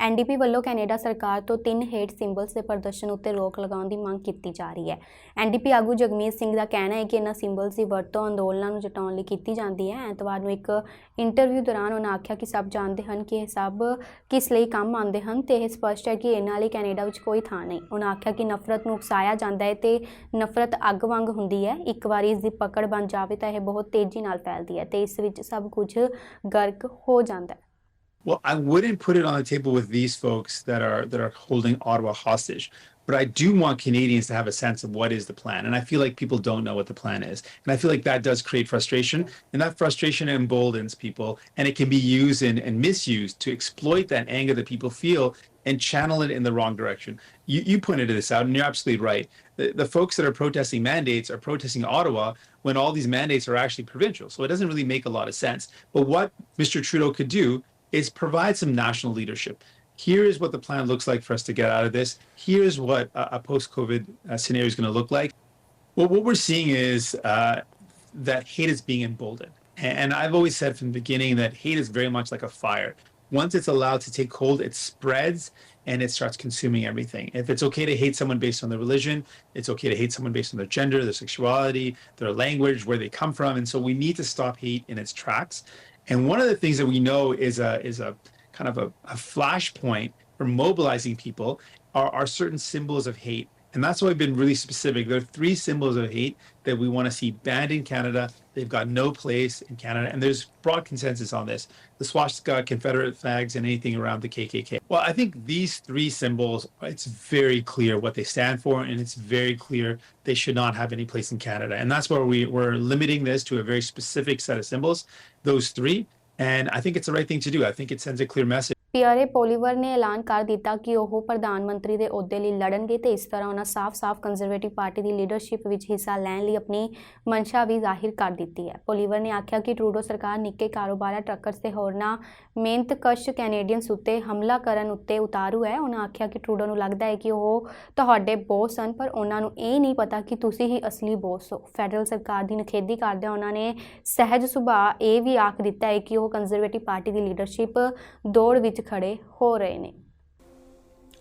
NDP ਵੱਲੋਂ Canada ਸਰਕਾਰ ਤੋਂ 3 ਹੇਟ ਸਿੰਬਲਸ ਦੇ ਪ੍ਰਦਰਸ਼ਨ ਉੱਤੇ ਰੋਕ ਲਗਾਉਣ ਦੀ ਮੰਗ ਕੀਤੀ ਜਾ ਰਹੀ ਹੈ। ਐਨਡੀਪੀ ਆਗੂ ਜਗਮੀਤ ਸਿੰਘ ਦਾ ਕਹਿਣਾ ਹੈ ਕਿ ਇਹਨਾਂ ਸਿੰਬਲਸ ਦੀ ਵਰਤੋਂ ਅੰਦੋਲਨਾਂ ਨੂੰ ਜਤਾਉਣ ਲਈ ਕੀਤੀ ਜਾਂਦੀ ਹੈ। ਐਤਵਾਰ ਨੂੰ ਇੱਕ ਇੰਟਰਵਿਊ ਦੌਰਾਨ ਉਹਨਾਂ ਆਖਿਆ ਕਿ ਸਭ ਜਾਣਦੇ ਹਨ ਕਿ ਇਹ ਸਭ ਕਿਸ ਲਈ ਕੰਮ ਆਉਂਦੇ ਹਨ ਤੇ ਇਹ ਸਪਸ਼ਟ ਹੈ ਕਿ ਇਹਨਾਂ ਲਈ ਕੈਨੇਡਾ ਵਿੱਚ ਕੋਈ ਥਾਂ ਨਹੀਂ। ਉਹਨਾਂ ਆਖਿਆ ਕਿ ਨਫ਼ਰਤ ਨੂੰ ਉਕਸਾਇਆ ਜਾਂਦਾ ਹੈ ਤੇ ਨਫ਼ਰਤ ਅੱਗ ਵਾਂਗ ਹੁੰਦੀ ਹੈ। ਇੱਕ ਵਾਰੀ ਇਸ ਦੀ ਪਕੜ ਬਣ ਜਾਵੇ ਤਾਂ ਇਹ ਬਹੁਤ ਤੇਜ਼ੀ ਨਾਲ ਫੈਲਦੀ ਹੈ ਤੇ ਇਸ ਵਿੱਚ ਸਭ ਕੁਝ ਗਰਕ ਹੋ ਜਾਂਦਾ ਹੈ। Well, I wouldn't put it on the table with these folks that are holding Ottawa hostage. But I do want Canadians to have a sense of what is the plan. And I feel like people don't know what the plan is. And I feel like that does create frustration. And that frustration emboldens people. And it can be used and misused to exploit that anger that people feel and channel it in the wrong direction. You pointed this out, and you're absolutely right. The folks that are protesting mandates are protesting Ottawa when all these mandates are actually provincial. So it doesn't really make a lot of sense. But what Mr. Trudeau could do is provide some national leadership. Here is what the plan looks like for us to get out of this. Here's what a post-COVID scenario is going to look like. Well, what we're seeing is that hate is being emboldened. And I've always said from the beginning that hate is very much like a fire. Once it's allowed to take hold, it spreads and it starts consuming everything. If it's okay to hate someone based on their religion, it's okay to hate someone based on their gender, their sexuality, their language, where they come from. And so we need to stop hate in its tracks. And one of the things that we know is a kind of a flashpoint for mobilizing people are certain symbols of hate. And that's why we've been really specific. There are 3 symbols of hate that we want to see banned in Canada. They've got no place in Canada. And there's broad consensus on this. The swastika, Confederate flags, and anything around the KKK. Well, I think these 3 symbols, it's very clear what they stand for, and it's very clear they should not have any place in Canada. And that's where we're limiting this to a very specific set of symbols, those 3. And I think it's the right thing to do. I think it sends a clear message. Pierre Poilievre ਨੇ ਐਲਾਨ ਕਰ ਦਿੱਤਾ ਕਿ ਉਹ ਪ੍ਰਧਾਨ ਮੰਤਰੀ ਦੇ ਅਹੁਦੇ ਲਈ ਲੜਨਗੇ ਤੇ ਇਸ ਤਰ੍ਹਾਂ ਉਹਨਾਂ ਸਾਫ਼-ਸਾਫ਼ ਕੰਜ਼ਰਵੇਟਿਵ ਪਾਰਟੀ ਦੀ ਲੀਡਰਸ਼ਿਪ ਵਿੱਚ ਹਿੱਸਾ ਲੈਣ ਲਈ ਆਪਣੀ ਮਨਸ਼ਾ ਵੀ ਜ਼ਾਹਿਰ ਕਰ ਦਿੱਤੀ ਹੈ। ਪੋਲੀਵਰ ਨੇ ਆਖਿਆ ਕਿ ਟਰੂਡੋ ਸਰਕਾਰ ਨਿੱਕੇ ਕਾਰੋਬਾਰਾਂ, ਟਰੱਕਰਸ ਤੇ ਹੋਰਨਾਂ ਮਿਹਨਤਕਸ਼ ਕੈਨੇਡੀਅਨਸ ਉੱਤੇ ਹਮਲਾ ਕਰਨ ਉੱਤੇ ਉਤਾਰੂ ਹੈ। ਉਹਨਾਂ ਆਖਿਆ ਕਿ ਟਰੂਡੋ ਨੂੰ ਲੱਗਦਾ ਹੈ ਕਿ ਉਹ ਤੁਹਾਡੇ ਬੌਸ ਹਨ, ਪਰ ਉਹਨਾਂ ਨੂੰ ਇਹ ਨਹੀਂ ਪਤਾ ਕਿ ਤੁਸੀਂ ਹੀ ਅਸਲੀ ਬੌਸ ਹੋ। ਫੈਡਰਲ ਸਰਕਾਰ ਦੀ ਨਿਖੇਧੀ ਕਰਦਿਆਂ ਉਹਨਾਂ ਨੇ ਸਹਿਜ ਸੁਭਾਅ ਇਹ ਵੀ ਆਖ ਦਿੱਤਾ ਹੈ ਕਿ ਉਹ ਕੰਜ਼ਰਵੇਟਿਵ ਪਾਰਟੀ ਦੀ ਲੀਡਰਸ਼ਿਪ ਦੌੜ ਵਿੱਚ ਖੜੇ ਹੋ ਰਹੇ ਨੇ।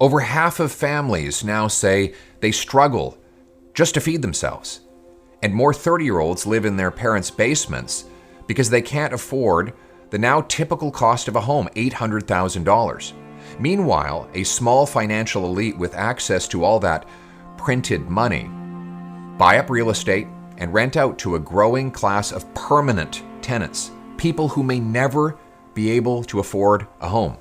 Over half of families now say they struggle just to feed themselves. And more 30-year-olds live in their parents' basements because they can't afford the now typical cost of a home, $800,000. Meanwhile, a small financial elite with access to all that printed money buy up real estate and rent out to a growing class of permanent tenants, people who may never be able to afford a home.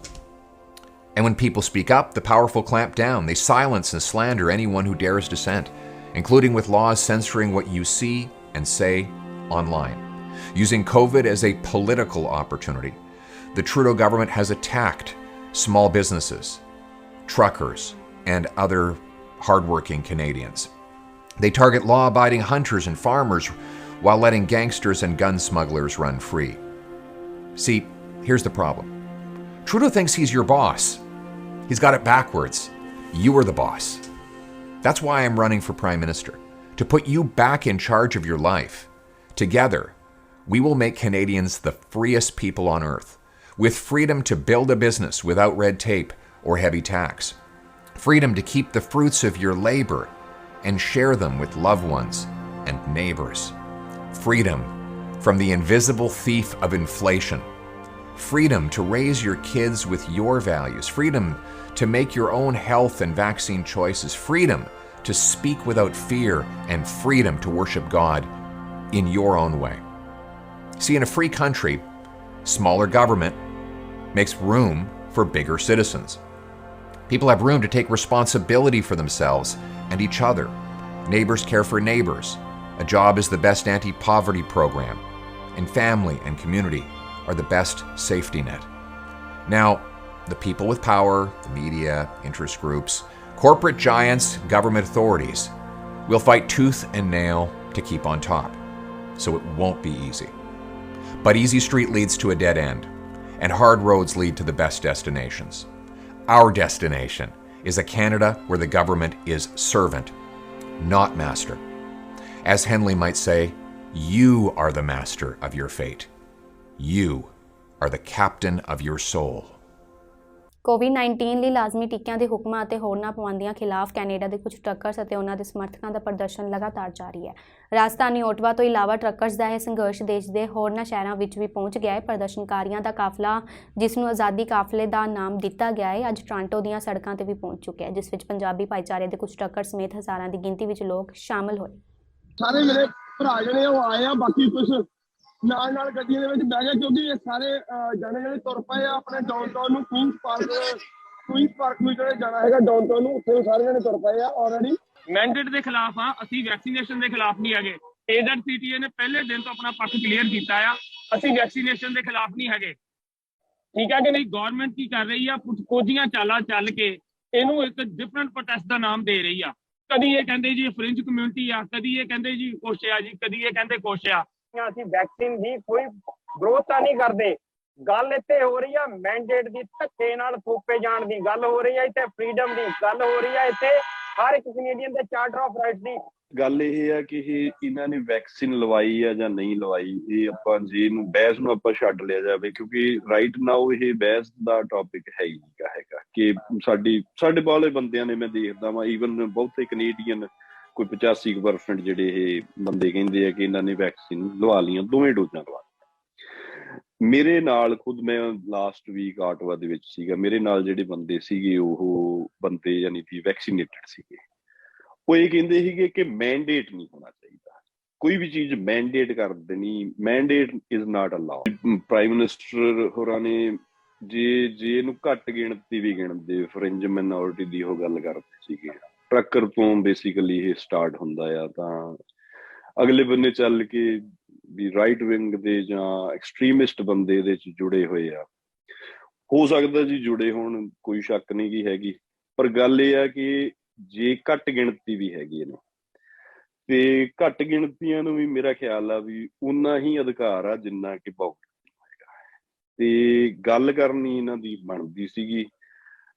And when people speak up, the powerful clamp down. They silence and slander anyone who dares dissent, including with laws censoring what you see and say online. Using COVID as a political opportunity, the Trudeau government has attacked small businesses, truckers, and other hardworking Canadians. They target law-abiding hunters and farmers while letting gangsters and gun smugglers run free. See, here's the problem. Trudeau thinks he's your boss. He's got it backwards. You are the boss. That's why I'm running for Prime Minister, to put you back in charge of your life. Together, we will make Canadians the freest people on earth, with freedom to build a business without red tape or heavy tax, freedom to keep the fruits of your labor and share them with loved ones and neighbors, freedom from the invisible thief of inflation, freedom to raise your kids with your values, freedom to make your own health and vaccine choices, freedom to speak without fear, and freedom to worship God in your own way. See, in a free country, smaller government makes room for bigger citizens. People have room to take responsibility for themselves and each other. Neighbors care for neighbors. A job is the best anti-poverty program, and family and community are the best safety net. Now, the people with power, the media, interest groups, corporate giants, government authorities will fight tooth and nail to keep on top. So it won't be easy. But easy street leads to a dead end, and hard roads lead to the best destinations. Our destination is a Canada where the government is servant, not master. As Henley might say, you are the master of your fate. You are the captain of your soul. ਕੋਵਿਡ-19 ਲਈ ਲਾਜ਼ਮੀ ਟੀਕਿਆਂ ਦੇ ਹੁਕਮਾਂ ਅਤੇ ਹੋਰਨਾਂ ਪਾਬੰਦੀਆਂ ਖਿਲਾਫ Canada ਦੇ ਕੁਝ ਟਰੱਕਰਸ ਅਤੇ ਉਹਨਾਂ ਦੇ ਸਮਰਥਕਾਂ ਦਾ ਪ੍ਰਦਰਸ਼ਨ ਲਗਾਤਾਰ ਜਾਰੀ ਹੈ। ਰਾਜਧਾਨੀ ਓਟਵਾ ਤੋਂ ਇਲਾਵਾ ਟਰੱਕਰਸ ਦਾ ਇਹ ਸੰਘਰਸ਼ ਦੇਸ਼ ਦੇ ਹੋਰਨਾਂ ਸ਼ਹਿਰਾਂ ਵਿੱਚ ਵੀ ਪਹੁੰਚ ਗਿਆ ਹੈ। ਪ੍ਰਦਰਸ਼ਨਕਾਰੀਆਂ ਦਾ ਕਾਫਲਾ, ਜਿਸ ਨੂੰ ਆਜ਼ਾਦੀ ਕਾਫਲੇ ਦਾ ਨਾਮ ਦਿੱਤਾ ਗਿਆ ਹੈ, ਅੱਜ ਟੋਰਾਂਟੋ ਦੀਆਂ ਸੜਕਾਂ ਤੇ ਵੀ ਪਹੁੰਚ ਚੁੱਕਿਆ ਹੈ, ਜਿਸ ਵਿੱਚ ਪੰਜਾਬੀ ਭਾਈਚਾਰੇ ਦੇ ਕੁਝ ਟਰੱਕਰ ਸਮੇਤ ਹਜ਼ਾਰਾਂ ਦੀ ਗਿਣਤੀ ਵਿੱਚ ਲੋਕ ਸ਼ਾਮਲ ਹੋਏ। ਸਾਰੇ ਮੇਰੇ ਭਰਾ ਜਿਹੜੇ ਉਹ ਆਏ ਆ, ਬਾਕੀ ਕੁਝ ਨਾਲ ਗੱਡੀਆਂ ਦੇ ਵਿੱਚ ਬਹਿ ਗਏ, ਕਿਉਂਕਿ ਇਹ ਸਾਰੇ ਜਾਣੇ ਜਿਹੜੇ ਤੁਰ ਪਏ ਆ ਆਪਣੇ ਡਾਊਨਟਾਊਨ ਨੂੰ, ਕੁਈਨਸ ਪਾਰਕ ਨੂੰ ਜਿਹੜੇ ਜਾਣਾ ਹੈਗਾ ਡਾਊਨਟਾਊਨ ਨੂੰ, ਉੱਥੇ ਸਾਰੇ ਜਣੇ ਤੁਰ ਪਏ ਆ ਆਲਰੇਡੀ। ਮੈਂਡੇਟ ਦੇ ਖਿਲਾਫ ਆ ਅਸੀਂ, ਵੈਕਸੀਨੇਸ਼ਨ ਦੇ ਖਿਲਾਫ ਨਹੀਂ ਹੈਗੇ। AZCTA ਨੇ ਪਹਿਲੇ ਦਿਨ ਤੋਂ ਆਪਣਾ ਪੱਖ ਕਲੀਅਰ ਕੀਤਾ ਆ, ਅਸੀਂ ਵੈਕਸੀਨੇਸ਼ਨ ਦੇ ਖਿਲਾਫ ਨਹੀਂ ਹੈਗੇ। ਠੀਕ ਹੈ ਕਿ ਨਹੀਂ? ਗਵਰਨਮੈਂਟ ਕੀ ਕਰ ਰਹੀ ਆ, ਕੋਝੀਆਂ ਚਾਲਾਂ ਚੱਲ ਕੇ ਇਹਨੂੰ ਇੱਕ ਡਿਫਰੈਂਟ ਪ੍ਰੋਟੈਸਟ ਦਾ ਨਾਮ ਦੇ ਰਹੀ ਆ। ਕਦੀ ਇਹ ਕਹਿੰਦੇ ਜੀ ਫ੍ਰਿੰਜ ਕਮਿਊਨਿਟੀ ਆ, ਕਦੀ ਇਹ ਕਹਿੰਦੇ ਜੀ ਕੁਛ ਆ ਜੀ, ਕਦੀ ਇਹ ਕਹਿੰਦੇ ਕੁਛ ਆ। ਅਸੀਂ ਵੈਕਸੀਨ ਦੀ ਕੋਈ ਵਿਰੋਧ ਤਾਂ ਨਹੀਂ ਕਰਦੇ, ਗੱਲ ਇੱਥੇ ਹੋ ਰਹੀ ਆ ਮੈਂਡੇਟ ਦੀ, ਧੱਕੇ ਨਾਲ ਥੋਪੇ ਜਾਣ ਦੀ ਗੱਲ ਹੋ ਰਹੀ ਆ, ਇੱਥੇ ਫਰੀडम ਦੀ ਗੱਲ ਹੋ ਰਹੀ ਆ, ਇੱਥੇ ਹਰ ਇੱਕ ਕੈਨੇਡੀਅਨ ਦੇ ਚਾਰਟਰ ਆਫ ਰਾਈਟਸ ਦੀ ਗੱਲ ਇਹ ਆ ਕਿ ਇਹਨਾਂ ਨੇ ਵੈਕਸੀਨ ਲਵਾਈ ਆ ਜਾਂ ਨਹੀਂ ਲਵਾਈ, ਇਹ ਆਪਾਂ ਜੇ ਇਹਨੂੰ ਬਹਿਸ ਨੂੰ ਆਪਾਂ ਛੱਡ ਲਿਆ ਜਾਵੇ, ਕਿਉਂਕਿ ਰਾਈਟ ਨਾਓ ਇਹ ਬਹਿਸ ਦਾ ਟੌਪਿਕ ਹੈ ਹੀ ਨਹੀਂ ਹੈਗਾ। ਕਿ ਸਾਡੇ ਬਾਹਲੇ ਬੰਦਿਆਂ ਨੇ, ਮੈਂ ਦੇਖਦਾ ਵਾਂ ਈਵਨ ਬਹੁਤੇ ਕੈਨੇਡੀਅਨ, ਕੋਈ 85% ਜਿਹੜੇ ਇਹ ਬੰਦੇ ਕਹਿੰਦੇ ਆ ਕਿ ਇਹਨਾਂ ਨੇ ਵੈਕਸੀਨ ਲਵਾ ਲਈਆਂ, ਦੋਵੇਂ ਡੋਜ਼ਾਂ ਲਵਾ ਲਈਆਂ। ਮੇਰੇ ਨਾਲ ਖੁਦ, ਮੈਂ ਲਾਸਟ ਵੀਕ ਆਟਵਾ ਦੇ ਵਿੱਚ ਸੀਗਾ, ਮੇਰੇ ਨਾਲ ਜਿਹੜੇ ਬੰਦੇ ਸੀਗੇ ਉਹ ਬੰਦੇ ਯਾਨੀ ਕਿ ਵੈਕਸੀਨੇਟਡ ਸੀਗੇ। ਉਹ ਇਹ ਕਹਿੰਦੇ ਸੀਗੇ ਕਿ ਮੈਂਡੇਟ ਨਹੀਂ ਹੋਣਾ ਚਾਹੀਦਾ, ਕੋਈ ਵੀ ਚੀਜ਼ ਮੈਂਡੇਟ ਕਰ ਦੇਣੀ, mandate is not allowed. Prime minister ਹੋਰਾਂ ਨੇ ਜੇ ਇਹਨੂੰ ਘੱਟ ਗਿਣਤੀ ਵੀ ਗਿਣਦੇ, ਫਰਿੰਜ ਮਾਈਨੋਰਿਟੀ ਦੀ ਉਹ ਗੱਲ ਕਰਦੇ ਸੀਗੇ। ਟਰੱਕਰ ਤੋਂ ਬੇਸਿਕਲੀ ਇਹ ਸਟਾਰਟ ਹੁੰਦਾ ਆ, ਤਾਂ ਅਗਲੇ ਬੰਨੇ ਚੱਲ ਕੇ ਵੀ ਰਾਈਟ ਵਿੰਗ ਦੇ ਜਾਂ ਐਕਸਟ੍ਰੀਮਿਸਟ ਬੰਦੇ ਇਹਦੇ ਚ ਜੁੜੇ ਹੋਏ ਆ। ਹੋ ਸਕਦਾ ਜੀ ਜੁੜੇ ਹੋਣ, ਕੋਈ ਸ਼ੱਕ ਨਹੀਂ ਗੀ ਹੈਗੀ, ਪਰ ਗੱਲ ਇਹ ਆ ਕਿ ਜੇ ਘੱਟ ਗਿਣਤੀ ਵੀ ਹੈਗੀ ਨੇ, ਤੇ ਘੱਟ ਗਿਣਤੀਆਂ ਨੂੰ ਵੀ ਮੇਰਾ ਖਿਆਲ ਆ ਵੀ ਉਨਾ ਹੀ ਅਧਿਕਾਰ ਆ ਜਿੰਨਾ ਕਿ ਬਹੁਤ ਹੈਗਾ। ਤੇ ਗੱਲ ਕਰਨੀ ਇਹਨਾਂ ਦੀ ਬਣਦੀ ਸੀਗੀ।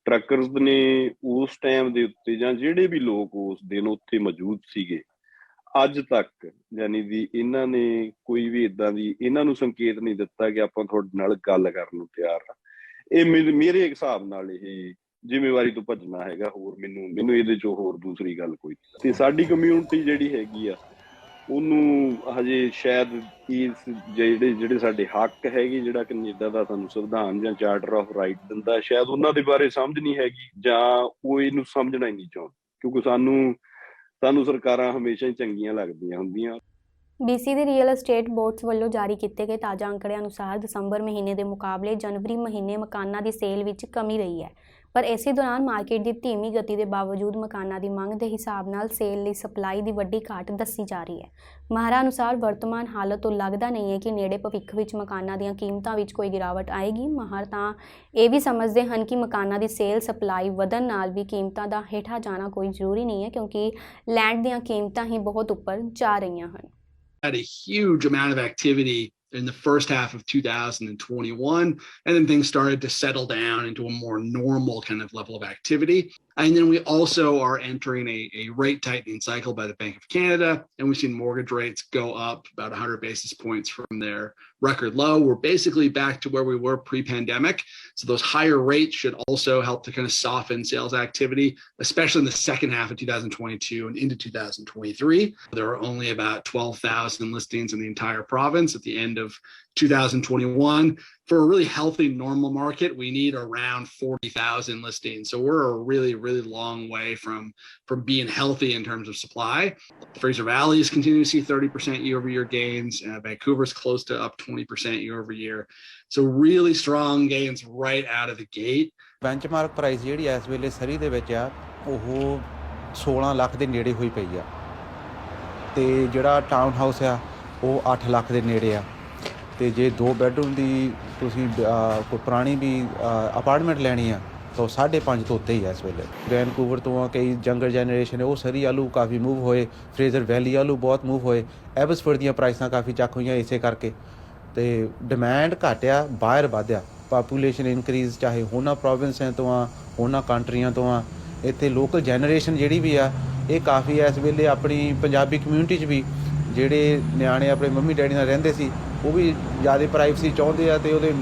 ਟਰੱਕਰਸ ਨੇ ਉਸ ਟਾਈਮ ਦੇ ਉੱਤੇ, ਜਾਂ ਜਿਹੜੇ ਵੀ ਲੋਕ ਉਸ ਦਿਨ ਉੱਥੇ ਮੌਜੂਦ ਸੀਗੇ, ਅੱਜ ਤੱਕ ਯਾਨੀ ਦੀ ਇਹਨਾਂ ਨੇ ਕੋਈ ਵੀ ਏਦਾਂ ਦੀ ਇਹਨਾਂ ਨੂੰ ਸੰਕੇਤ ਨਹੀਂ ਦਿੱਤਾ ਕਿ ਆਪਾਂ ਤੁਹਾਡੇ ਨਾਲ ਗੱਲ ਕਰਨ ਨੂੰ ਤਿਆਰ ਆ। ਇਹ ਮੇਰੇ ਹਿਸਾਬ ਨਾਲ ਇਹ ਜ਼ਿੰਮੇਵਾਰੀ ਤੋਂ ਭੱਜਣਾ ਹੈਗਾ। ਹੋਰ ਮੈਨੂੰ ਇਹਦੇ ਚੋਂ ਹੋਰ ਦੂਸਰੀ ਗੱਲ ਕੋਈ ਨਹੀਂ। ਤੇ ਸਾਡੀ ਕਮਿਊਨਿਟੀ ਜਿਹੜੀ ਹੈਗੀ ਆ, ਉਹਨੂੰ ਹਜੇ ਸ਼ਾਇਦ ਇਸ ਜਿਹੜੇ ਸਾਡੇ ਹੱਕ ਹੈਗੇ, ਜਿਹੜਾ ਕੈਨੇਡਾ ਦਾ ਸਾਨੂੰ ਸੰਵਿਧਾਨ ਜਾਂ ਚਾਰਟਰ ਆਫ ਰਾਈਟ ਦਿੰਦਾ, ਸ਼ਾਇਦ ਉਹਨਾਂ ਦੇ ਬਾਰੇ ਸਮਝ ਨਹੀਂ ਹੈਗੀ, ਜਾਂ ਉਹ ਇਹਨੂੰ ਸਮਝਣਾ ਹੀ ਨਹੀਂ ਚਾਹੁੰਦੇ, ਕਿਉਂਕਿ ਸਾਨੂੰ ਸਰਕਾਰਾਂ ਹਮੇਸ਼ਾ ਹੀ ਚੰਗੀਆਂ ਲੱਗਦੀਆਂ ਹੁੰਦੀਆਂ। BC ਦੇ ਰੀਅਲ ਅਸਟੇਟ ਬੋਰਡਸ ਵੱਲੋਂ ਜਾਰੀ ਕੀਤੇ ਗਏ ਤਾਜ਼ਾ ਅੰਕੜਿਆਂ ਅਨੁਸਾਰ ਦਸੰਬਰ ਮਹੀਨੇ ਦੇ ਮੁਕਾਬਲੇ ਜਨਵਰੀ ਮਹੀਨੇ ਮਕਾਨਾਂ ਦੀ ਸੇਲ ਵਿੱਚ ਕਮੀ ਰਹੀ ਹੈ, ਪਰ ਇਸੇ ਦੌਰਾਨ ਮਾਰਕੀਟ ਦੀ ਧੀਮੀ ਗਤੀ ਦੇ ਬਾਵਜੂਦ ਮਕਾਨਾਂ ਦੀ ਮੰਗ ਦੇ ਹਿਸਾਬ ਨਾਲ ਸੇਲ ਲਈ ਸਪਲਾਈ ਦੀ ਵੱਡੀ ਘਾਟ ਦੱਸੀ ਜਾ ਰਹੀ ਹੈ। ਮਾਹਰਾਂ ਅਨੁਸਾਰ ਵਰਤਮਾਨ ਹਾਲਤ ਤੋਂ ਲੱਗਦਾ ਨਹੀਂ ਹੈ ਕਿ ਨੇੜੇ ਭਵਿੱਖ ਵਿੱਚ ਮਕਾਨਾਂ ਦੀਆਂ ਕੀਮਤਾਂ ਵਿੱਚ ਕੋਈ ਗਿਰਾਵਟ ਆਏਗੀ। ਮਾਹਰ ਤਾਂ ਇਹ ਵੀ ਸਮਝਦੇ ਹਨ ਕਿ ਮਕਾਨਾਂ ਦੀ ਸੇਲ ਸਪਲਾਈ ਵਧਣ ਨਾਲ ਵੀ ਕੀਮਤਾਂ ਦਾ ਹੇਠਾਂ ਜਾਣਾ ਕੋਈ ਜ਼ਰੂਰੀ ਨਹੀਂ ਹੈ, ਕਿਉਂਕਿ ਲੈਂਡ ਦੀਆਂ ਕੀਮਤਾਂ ਹੀ ਬਹੁਤ ਉੱਪਰ ਜਾ ਰਹੀਆਂ ਹਨ। Had a huge amount of activity in the first half of 2021, and then things started to settle down into a more normal kind of level of activity. And then we also are entering a rate tightening cycle by the Bank of Canada, and we've seen mortgage rates go up about 100 basis points from their record low. We're basically back to where we were pre-pandemic. So those higher rates should also help to kind of soften sales activity, especially in the second half of 2022 and into 2023. There were only about 12,000 listings in the entire province at the end of 2021. For a really healthy normal market, we need around 40,000 listings. So we're a really long way from being healthy in terms of supply. Fraser Valley is continuing to see 30% year over year gains. Vancouver's close to up 20% year over year. So really strong gains right out of the gate. Benchmark price ਜਿਹੜੀ ਇਸ ਵੇਲੇ ਸਰੀ ਦੇ ਵਿੱਚ ਆ ਉਹ 16 ਲੱਖ ਦੇ ਨੇੜੇ ਹੋਈ ਪਈ ਆ, ਤੇ ਜਿਹੜਾ ਟਾਊਨ ਹਾਊਸ ਆ ਉਹ 8 ਲੱਖ ਦੇ ਨੇੜੇ ਆ। ਤੇ ਜੇ 2 ਬੈਡਰੂਮ ਦੀ ਤੁਸੀਂ ਕੋਈ ਪੁਰਾਣੀ ਵੀ ਅਪਾਰਟਮੈਂਟ ਲੈਣੀ ਆ ਤਾਂ 5.5 ਤੋਂ ਉੱਤੇ ਹੀ ਹੈ ਇਸ ਵੇਲੇ। ਵੈਨਕੂਵਰ ਤੋਂ ਕਈ ਯੰਗਰ ਜਨਰੇਸ਼ਨ ਹੈ ਉਹ ਸਰੀ ਆਲੂ ਕਾਫੀ ਮੂਵ ਹੋਏ, ਫਰੇਜ਼ਰ ਵੈਲੀ ਆਲੂ ਬਹੁਤ ਮੂਵ ਹੋਏ, ਐਬਸਫੋਰਡ ਦੀਆਂ ਪ੍ਰਾਈਸਾਂ ਕਾਫੀ ਚੱਕ ਹੋਈਆਂ ਇਸੇ ਕਰਕੇ। ਤੇ ਡਿਮਾਂਡ ਘਟਿਆ, ਬਾਹਰ ਵਧਿਆ, ਪਾਪੂਲੇਸ਼ਨ ਇਨਕਰੀਜ਼ ਚਾਹੇ ਹੋਰਨਾਂ ਪ੍ਰੋਵਿੰਸਾਂ ਤੋਂ ਆ, ਹੋਰਨਾਂ ਕੰਟਰੀਆਂ ਤੋਂ ਆ। ਇੱਥੇ ਲੋਕਲ ਜਨਰੇਸ਼ਨ ਜਿਹੜੀ ਵੀ ਆ ਇਹ ਕਾਫੀ ਇਸ ਵੇਲੇ ਆਪਣੀ ਪੰਜਾਬੀ ਕਮਿਊਨਿਟੀ 'ਚ ਵੀ ਜਿਹੜੇ ਨਿਆਣੇ ਆਪਣੇ ਮੰਮੀ ਡੈਡੀ ਨਾਲ ਰਹਿੰਦੇ ਸੀ ਉਹ ਵੀ ਜ਼ਿਆਦਾ ਪ੍ਰਾਈਵੇਸੀ ਚਾਹੁੰਦੇ ਆ, ਤੇ ਉਹਦੇ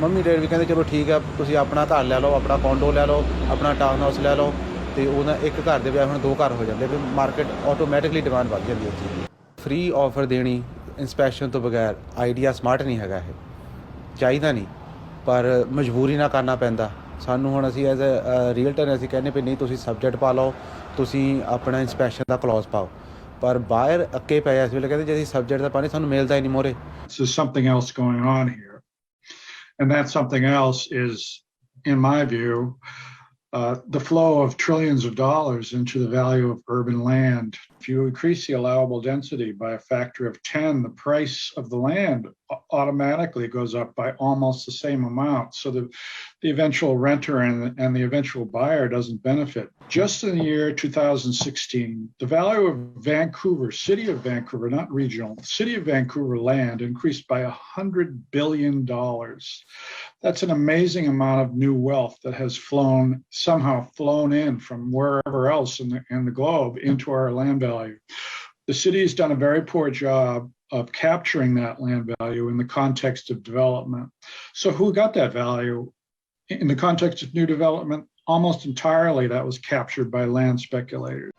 ਮੰਮੀ ਡੈਡੀ ਵੀ ਕਹਿੰਦੇ ਚਲੋ ਠੀਕ ਆ, ਤੁਸੀਂ ਆਪਣਾ ਘਰ ਲੈ ਲਓ, ਆਪਣਾ ਕੋਂਡੋ ਲੈ ਲਓ, ਆਪਣਾ ਟਾਊਨ ਹਾਊਸ ਲੈ ਲਓ, ਤੇ ਉਹਨਾਂ ਇੱਕ ਘਰ ਦੇ ਬਜਾਏ ਹੁਣ 2 ਘਰ ਹੋ ਜਾਂਦੇ, ਫਿਰ ਮਾਰਕੀਟ ਆਟੋਮੈਟਿਕਲੀ ਡਿਮਾਂਡ ਵੱਧ ਜਾਂਦੀ ਉਸ ਚੀਜ਼ ਦੀ। ਫ੍ਰੀ ਆਫਰ ਦੇਣੀ ਇੰਸਪੈਕਸ਼ਨ ਤੋਂ ਬਗੈਰ ਆਈਡੀਆ ਸਮਾਰਟ ਨਹੀਂ ਹੈਗਾ, ਇਹ ਚਾਹੀਦਾ ਨਹੀਂ, ਪਰ ਮਜਬੂਰੀ ਨਾਲ ਕਰਨਾ ਪੈਂਦਾ ਸਾਨੂੰ। ਹੁਣ ਅਸੀਂ ਐਜ਼ ਅ ਰੀਅਲਟਰ ਅਸੀਂ ਕਹਿੰਦੇ ਵੀ ਨਹੀਂ, ਤੁਸੀਂ ਸਬਜੈਕਟ ਪਾ ਲਓ, ਤੁਸੀਂ ਆਪਣਾ ਇੰਸਪੈਕਸ਼ਨ ਦਾ ਕਲੌਜ਼ ਪਾਓ, ਪਰ ਬਾਹਰ ਅੱਕੇ ਪਏ ਇਸ ਵੇਲੇ ਕਹਿੰਦੇ ਜੇ ਅਸੀਂ ਸਬਜੈਕਟ ਦਾ ਪਾਣੀ ਸਾਨੂੰ ਮਿਲਦਾ ਹੀ ਨਹੀਂ ਮੋਰੇ। There's something else going on here. And that something else is, in my view, the flow of trillions of dollars into the value of urban land. If you increase the allowable density by a factor of 10, the price of the land automatically goes up by almost the same amount. So the eventual renter and the eventual buyer doesn't benefit. Just in the year 2016, the value of Vancouver, city of Vancouver, not regional, city of Vancouver land increased by $100 billion. That's an amazing amount of new wealth that has somehow flown in from wherever else in the globe into our land value. The city has done a very poor job of capturing that land value in the context of development. So who got that value? In the context of new development, almost entirely that was captured by land speculators.